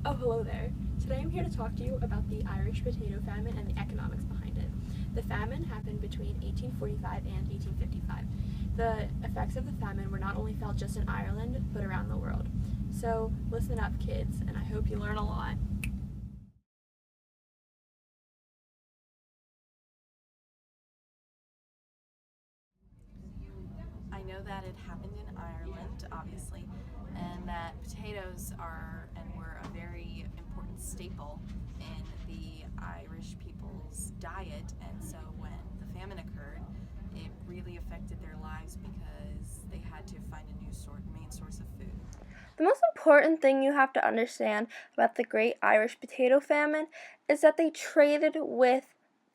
Oh, hello there. Today I'm here to talk to you about the Irish Potato Famine and the economics behind it. The famine happened between 1845 and 1855. The effects of the famine were not only felt just in Ireland, but around the world. So listen up, kids, and I hope you learn a lot. I know that it happened in Ireland, obviously, and that potatoes are and were a very important staple in the Irish people's diet. And so when the famine occurred, it really affected their lives because they had to find a new main source of food. The most important thing you have to understand about the Great Irish Potato Famine is that they traded with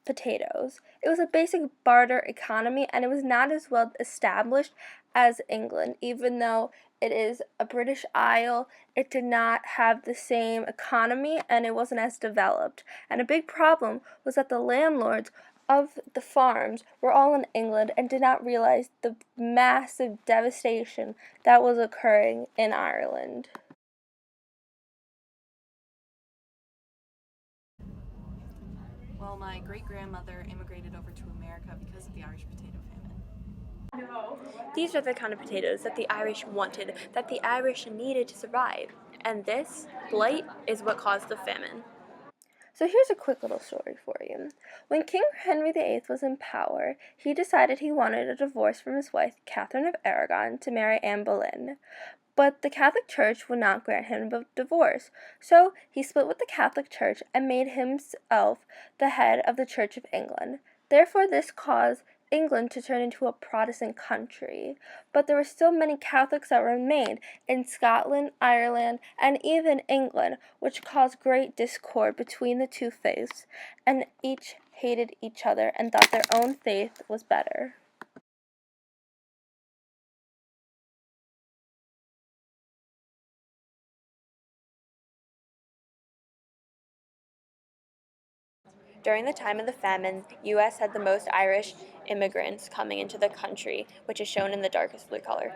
potatoes. It was a basic barter economy and it was not as well established as England. Even though it is a British Isle, it did not have the same economy and it wasn't as developed. And a big problem was that the landlords of the farms were all in England and did not realize the massive devastation that was occurring in Ireland. Well, my great grandmother immigrated over to America because of the Irish potato famine. These are the kind of potatoes that the Irish wanted, that the Irish needed to survive. And this blight is what caused the famine. So here's a quick little story for you. When King Henry VIII was in power, he decided he wanted a divorce from his wife, Catherine of Aragon, to marry Anne Boleyn. But the Catholic Church would not grant him a divorce, so he split with the Catholic Church and made himself the head of the Church of England. Therefore, this caused England to turn into a Protestant country. But there were still many Catholics that remained in Scotland, Ireland, and even England, which caused great discord between the two faiths, and each hated each other and thought their own faith was better. During the time of the famine, the U.S. had the most Irish immigrants coming into the country, which is shown in the darkest blue color.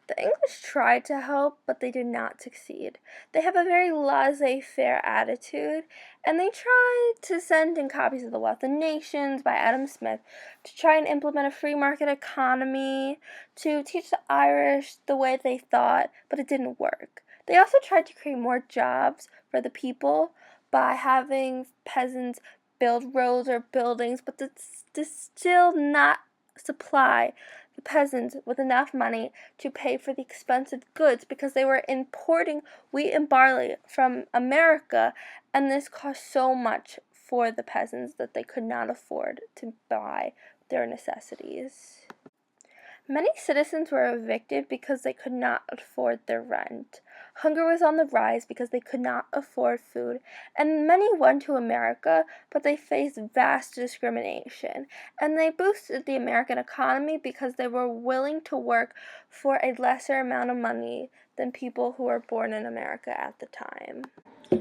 The English tried to help, but they did not succeed. They have a very laissez-faire attitude, and they tried to send in copies of The Wealth of Nations by Adam Smith to try and implement a free market economy, to teach the Irish the way they thought, but it didn't work. They also tried to create more jobs for the people by having peasants build roads or buildings, but this still not supply the peasants with enough money to pay for the expensive goods because they were importing wheat and barley from America, and this cost so much for the peasants that they could not afford to buy their necessities. Many citizens were evicted because they could not afford their rent. Hunger was on the rise because they could not afford food, and many went to America, but they faced vast discrimination. And they boosted the American economy because they were willing to work for a lesser amount of money than people who were born in America at the time.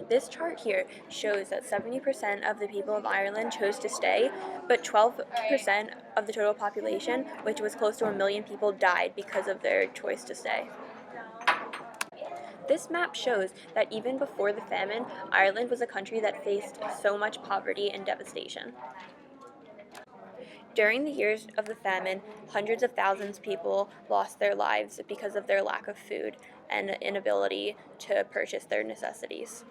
This chart here shows that 70% of the people of Ireland chose to stay, but 12% of the total population, which was close to 1 million people, died because of their choice to stay. This map shows that even before the famine, Ireland was a country that faced so much poverty and devastation. During the years of the famine, hundreds of thousands of people lost their lives because of their lack of food and inability to purchase their necessities.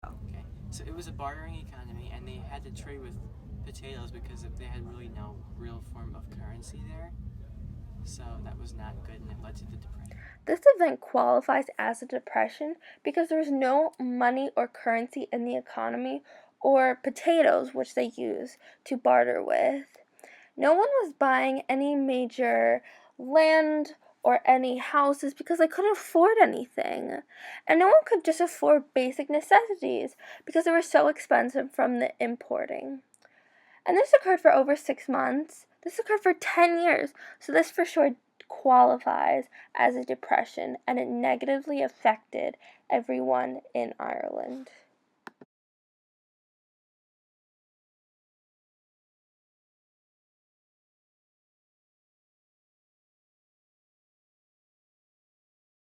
Okay, so it was a bartering economy, and they had to trade with potatoes because they had really no real form of currency there. So that was not good, and it led to the depression. This event qualifies as a depression because there was no money or currency in the economy or potatoes, which they use to barter with. No one was buying any major land or any houses because they couldn't afford anything. And no one could just afford basic necessities because they were so expensive from the importing. And this occurred for over 6 months. This occurred for 10 years. So this for sure qualifies as a depression, and it negatively affected everyone in Ireland.